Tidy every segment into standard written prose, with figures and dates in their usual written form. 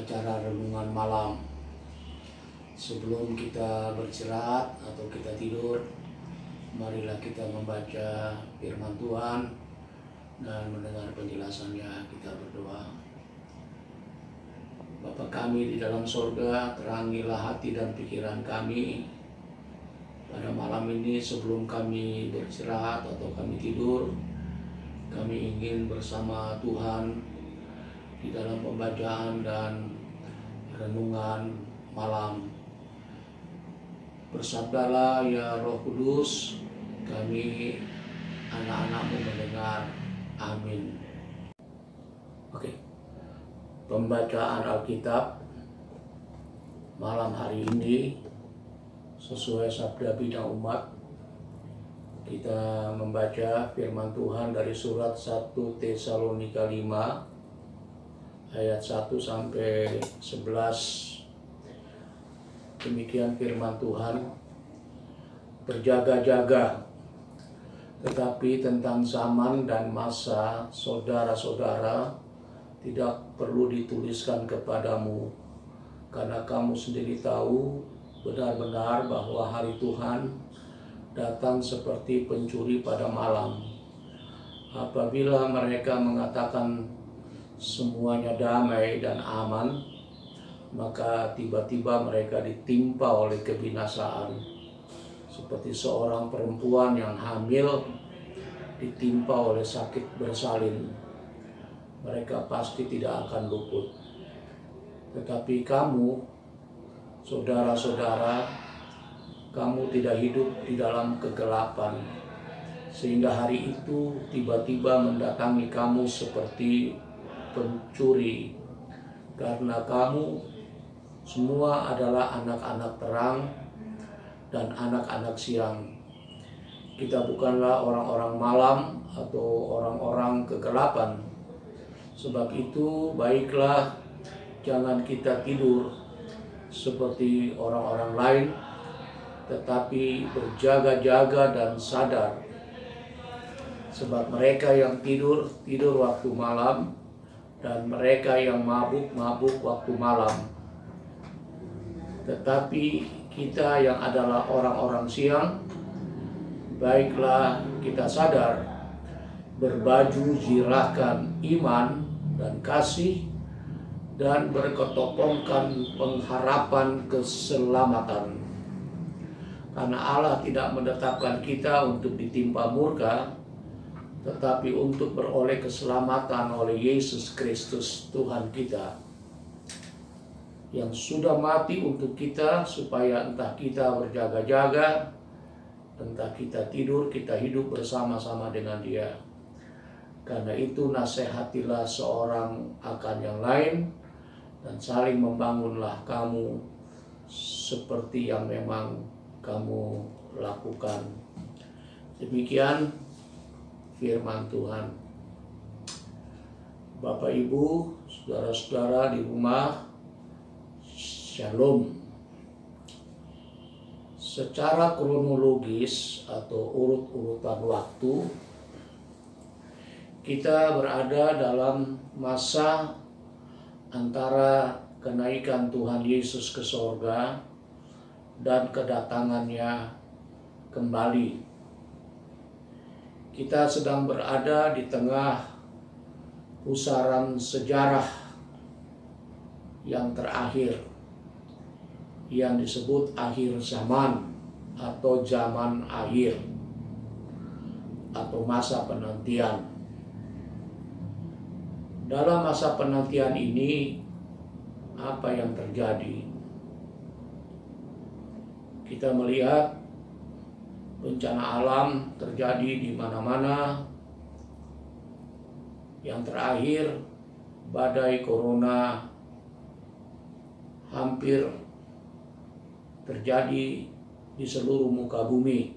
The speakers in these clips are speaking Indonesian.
acara renungan malam. Sebelum kita beristirahat atau kita tidur, marilah kita membaca firman Tuhan dan mendengar penjelasannya. Kita berdoa. Bapa kami di dalam sorga, terangilah hati dan pikiran kami pada malam ini. Sebelum kami beristirahat atau kami tidur, kami ingin bersama Tuhan di dalam pembacaan dan renungan malam. Bersabdalah ya Roh Kudus, kami anak-anak-Mu mendengar. Amin. Oke. Pembacaan Alkitab malam hari ini sesuai sabda bidang umat, kita membaca firman Tuhan dari surat 1 Tesalonika 5 ayat 1 sampai 11. Demikian firman Tuhan. Berjaga-jaga, tetapi tentang zaman dan masa saudara-saudara tidak perlu dituliskan kepadamu, karena kamu sendiri tahu benar-benar bahwa hari Tuhan datang seperti pencuri pada malam. Apabila mereka mengatakan semuanya damai dan aman, maka tiba-tiba mereka ditimpa oleh kebinasaan, seperti seorang perempuan yang hamil ditimpa oleh sakit bersalin. Mereka pasti tidak akan luput. Tetapi kamu, saudara-saudara, kamu tidak hidup di dalam kegelapan, sehingga hari itu tiba-tiba mendatangi kamu seperti pencuri. Karena kamu semua adalah anak-anak terang dan anak-anak siang. Kita bukanlah orang-orang malam atau orang-orang kegelapan. Sebab itu baiklah jangan kita tidur seperti orang-orang lain, tetapi berjaga-jaga dan sadar. Sebab mereka yang tidur waktu malam, dan mereka yang mabuk waktu malam. Tetapi kita yang adalah orang-orang siang, baiklah kita sadar, berbaju zirahkan iman dan kasih, dan berketopongkan pengharapan keselamatan. Karena Allah tidak menetapkan kita untuk ditimpa murka, tetapi untuk beroleh keselamatan oleh Yesus Kristus Tuhan kita, yang sudah mati untuk kita, supaya entah kita berjaga-jaga, entah kita tidur, kita hidup bersama-sama dengan Dia. Karena itu nasihatilah seorang akan yang lain, dan saling membangunlah kamu seperti yang memang kamu lakukan. Demikian firman Tuhan. Bapak Ibu, saudara-saudara di rumah, Shalom. Secara kronologis atau urut-urutan waktu, kita berada dalam masa antara kenaikan Tuhan Yesus ke sorga dan kedatangannya kembali. Kita sedang berada di tengah pusaran sejarah yang terakhir, yang disebut akhir zaman atau zaman akhir atau masa penantian. Dalam masa penantian ini, apa yang terjadi? Kita melihat bencana alam terjadi di mana-mana. Yang terakhir, badai corona hampir terjadi di seluruh muka bumi.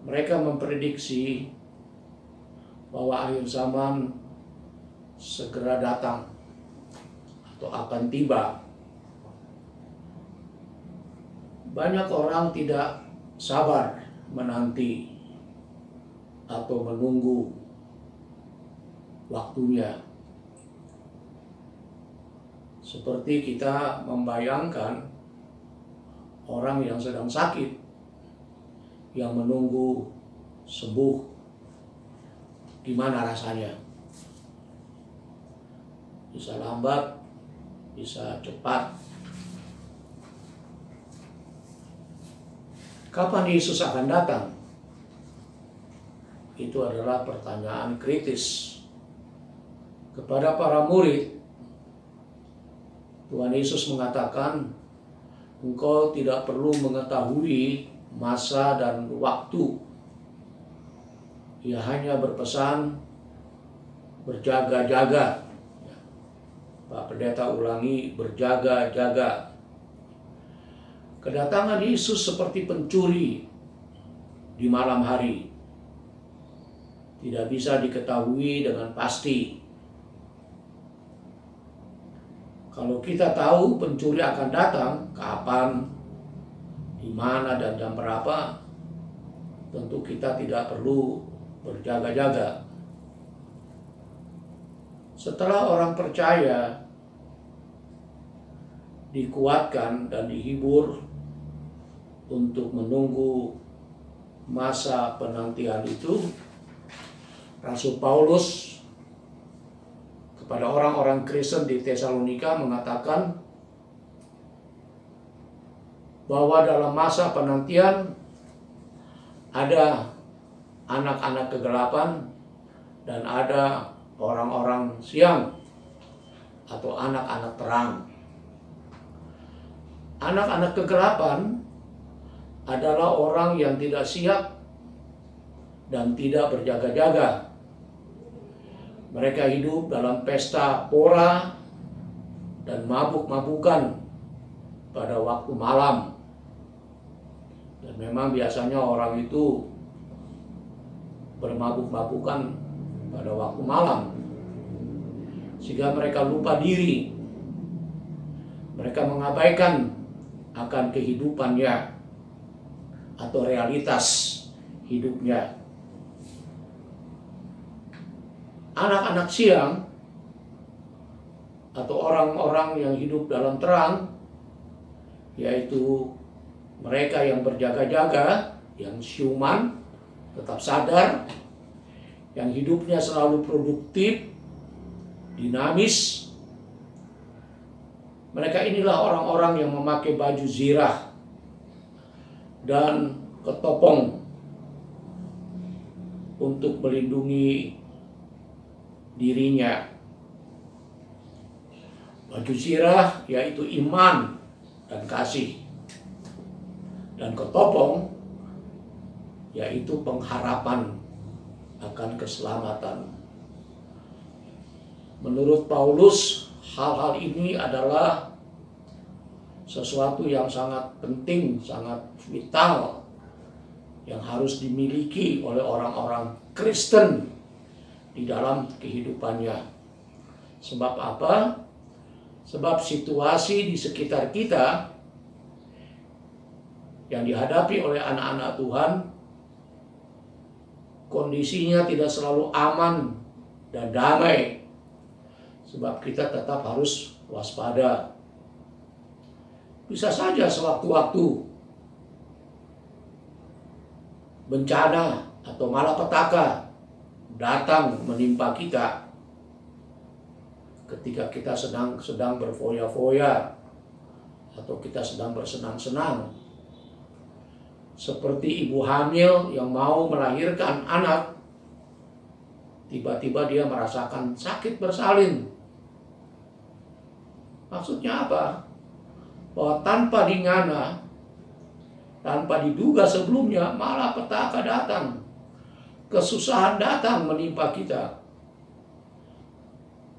Mereka memprediksi bahwa akhir zaman segera datang atau akan tiba. Banyak orang tidak sabar menanti atau menunggu waktunya. Seperti kita membayangkan orang yang sedang sakit, yang menunggu sembuh, gimana rasanya? Bisa lambat, bisa cepat. Kapan Yesus akan datang? Itu adalah pertanyaan kritis kepada para murid. Tuhan Yesus mengatakan, engkau tidak perlu mengetahui masa dan waktu. Ia hanya berpesan, berjaga-jaga. Pak Pendeta ulangi, berjaga-jaga. Kedatangan Yesus seperti pencuri di malam hari. Tidak bisa diketahui dengan pasti. Kalau kita tahu pencuri akan datang, kapan, di mana, dan jam berapa, tentu kita tidak perlu berjaga-jaga. Setelah orang percaya dikuatkan dan dihibur untuk menunggu masa penantian itu, Rasul Paulus kepada orang-orang Kristen di Tesalonika mengatakan bahwa dalam masa penantian ada anak-anak kegelapan dan ada orang-orang siang atau anak-anak terang. Anak-anak kegelapan adalah orang yang tidak siap dan tidak berjaga-jaga. Mereka hidup dalam pesta pora dan mabuk-mabukan pada waktu malam. Dan memang biasanya orang itu bermabuk-mabukan pada waktu malam, sehingga mereka lupa diri. Mereka mengabaikan akan kehidupannya atau realitas hidupnya. Anak-anak siang atau orang-orang yang hidup dalam terang, yaitu mereka yang berjaga-jaga, yang siuman, tetap sadar, yang hidupnya selalu produktif, dinamis. Mereka inilah orang-orang yang memakai baju zirah dan ketopong untuk melindungi dirinya. Baju zirah yaitu iman dan kasih, dan ketopong yaitu pengharapan akan keselamatan. Menurut Paulus, hal-hal ini adalah sesuatu yang sangat penting, sangat vital, yang harus dimiliki oleh orang-orang Kristen di dalam kehidupannya. Sebab apa? Sebab situasi di sekitar kita yang dihadapi oleh anak-anak Tuhan, kondisinya tidak selalu aman dan damai. Sebab kita tetap harus waspada. Bisa saja sewaktu-waktu bencana atau malapetaka datang menimpa kita ketika kita sedang berfoya-foya atau kita sedang bersenang-senang. Seperti ibu hamil yang mau melahirkan anak, tiba-tiba dia merasakan sakit bersalin. Maksudnya apa? Bahwa tanpa dingana, tanpa diduga sebelumnya, malapetaka datang. Kesusahan datang menimpa kita.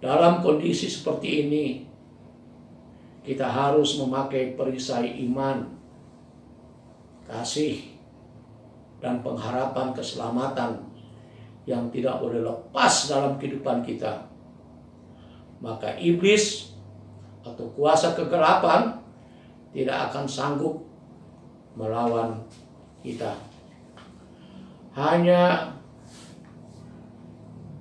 Dalam kondisi seperti ini, kita harus memakai perisai iman, kasih, dan pengharapan keselamatan yang tidak boleh lepas dalam kehidupan kita. Maka iblis atau kuasa kegelapan tidak akan sanggup melawan kita. Hanya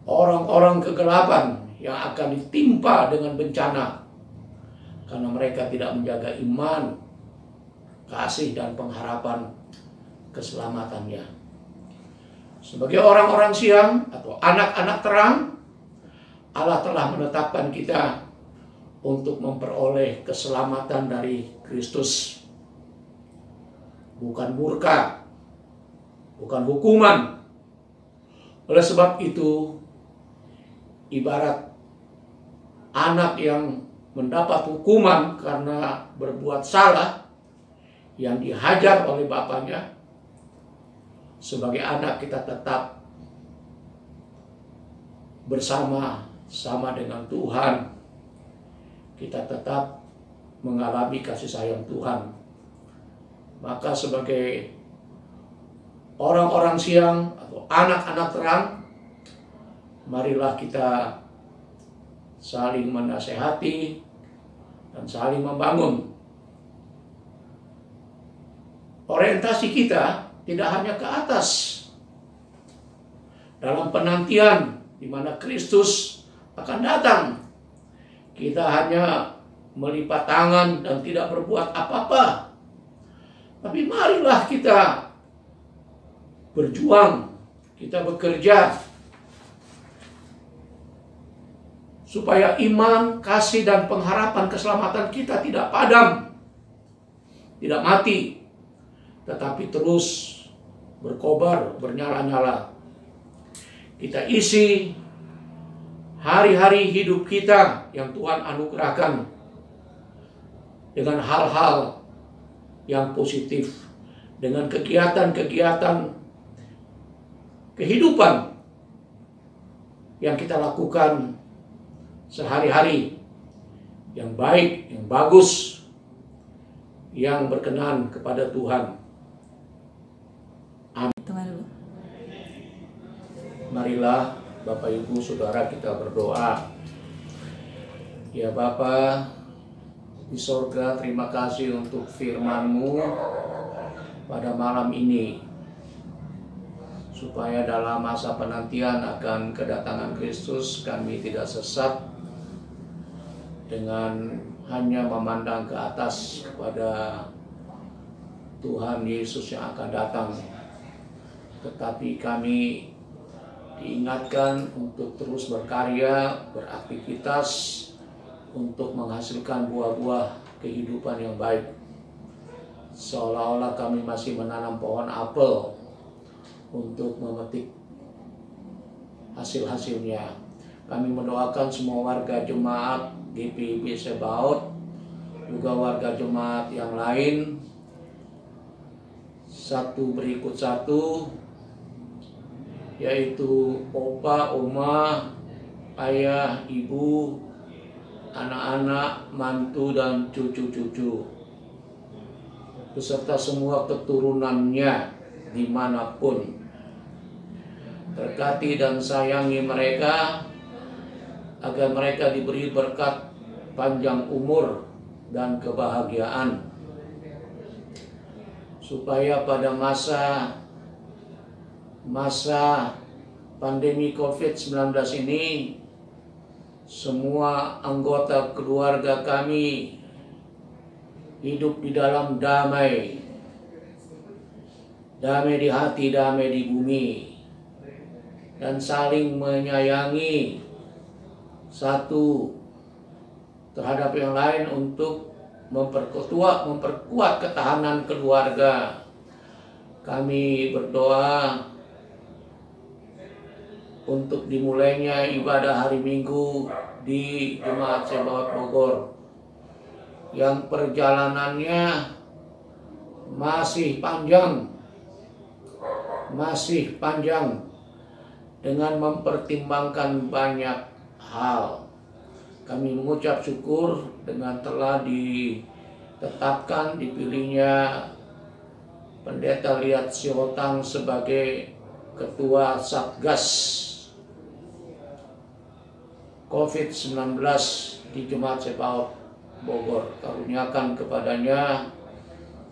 orang-orang kegelapan yang akan ditimpa dengan bencana karena mereka tidak menjaga iman, kasih, dan pengharapan keselamatannya. Sebagai orang-orang siang atau anak-anak terang, Allah telah menetapkan kita untuk memperoleh keselamatan dari Kristus. Bukan murka, bukan hukuman. Oleh sebab itu, ibarat anak yang mendapat hukuman karena berbuat salah, yang dihajar oleh bapaknya, sebagai anak kita tetap bersama-sama dengan Tuhan. Kita tetap mengalami kasih sayang Tuhan. Maka sebagai orang-orang siang atau anak-anak terang, marilah kita saling menasehati dan saling membangun. Orientasi kita tidak hanya ke atas. Dalam penantian di mana Kristus akan datang, kita hanya melipat tangan dan tidak berbuat apa-apa. Tapi marilah kita berjuang, kita bekerja, supaya iman, kasih, dan pengharapan keselamatan kita tidak padam, tidak mati, tetapi terus berkobar, bernyala-nyala. Kita isi hari-hari hidup kita yang Tuhan anugerahkan dengan hal-hal yang positif, dengan kegiatan-kegiatan kehidupan yang kita lakukan sehari-hari, yang baik, yang bagus, yang berkenan kepada Tuhan. Amin. Marilah Bapak Ibu Saudara kita berdoa. Ya Bapa di sorga, terima kasih untuk firman-Mu pada malam ini, supaya dalam masa penantian akan kedatangan Kristus kami tidak sesat dengan hanya memandang ke atas kepada Tuhan Yesus yang akan datang, tetapi kami diingatkan untuk terus berkarya, beraktivitas untuk menghasilkan buah-buah kehidupan yang baik. Seolah-olah kami masih menanam pohon apel untuk memetik hasil-hasilnya. Kami mendoakan semua warga jemaat GPIB Sebaot, juga warga jemaat yang lain, satu berikut satu, yaitu opa, oma, ayah, ibu, anak-anak, mantu, dan cucu-cucu, beserta semua keturunannya dimanapun. Berkati dan sayangi mereka, agar mereka diberi berkat panjang umur dan kebahagiaan, supaya pada masa pandemi COVID-19 ini, semua anggota keluarga kami hidup di dalam damai. Damai di hati, damai di bumi, dan saling menyayangi satu terhadap yang lain untuk memperkuat ketahanan keluarga. Kami berdoa untuk dimulainya ibadah hari Minggu di Jemaat Sebaot Bogor, yang perjalanannya masih panjang dengan mempertimbangkan banyak hal. Kami mengucap syukur dengan telah ditetapkan dipilihnya Pendeta Liat Siotang sebagai Ketua Satgas COVID-19 di Jemaat Sebaot Bogor. Karuniakan kepadanya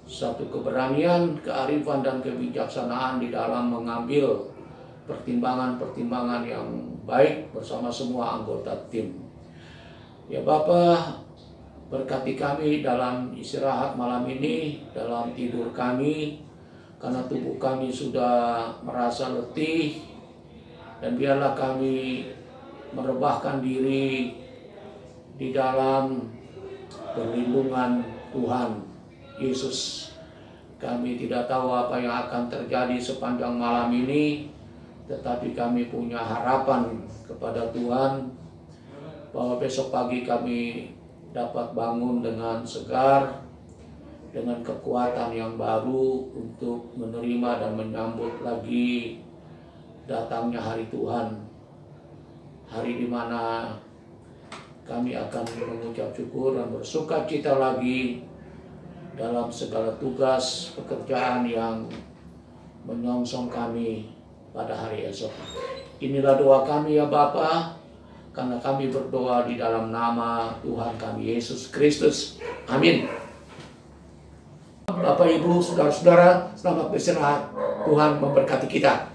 satu keberanian, kearifan, dan kebijaksanaan di dalam mengambil pertimbangan-pertimbangan yang baik bersama semua anggota tim. Ya Bapa, Berkati kami dalam istirahat malam ini, dalam tidur kami, karena tubuh kami sudah merasa letih, dan biarlah kami merebahkan diri di dalam perlindungan Tuhan Yesus. Kami tidak tahu apa yang akan terjadi sepanjang malam ini, tetapi kami punya harapan kepada Tuhan bahwa besok pagi kami dapat bangun dengan segar, dengan kekuatan yang baru untuk menerima dan menyambut lagi datangnya hari Tuhan. Hari di mana kami akan mengucap syukur dan bersuka cita lagi dalam segala tugas pekerjaan yang menyongsong kami pada hari esok. Inilah doa kami ya Bapa, karena kami berdoa di dalam nama Tuhan kami Yesus Kristus. Amin. Bapak, Ibu, saudara-saudara, selamat beristirahat. Tuhan memberkati kita.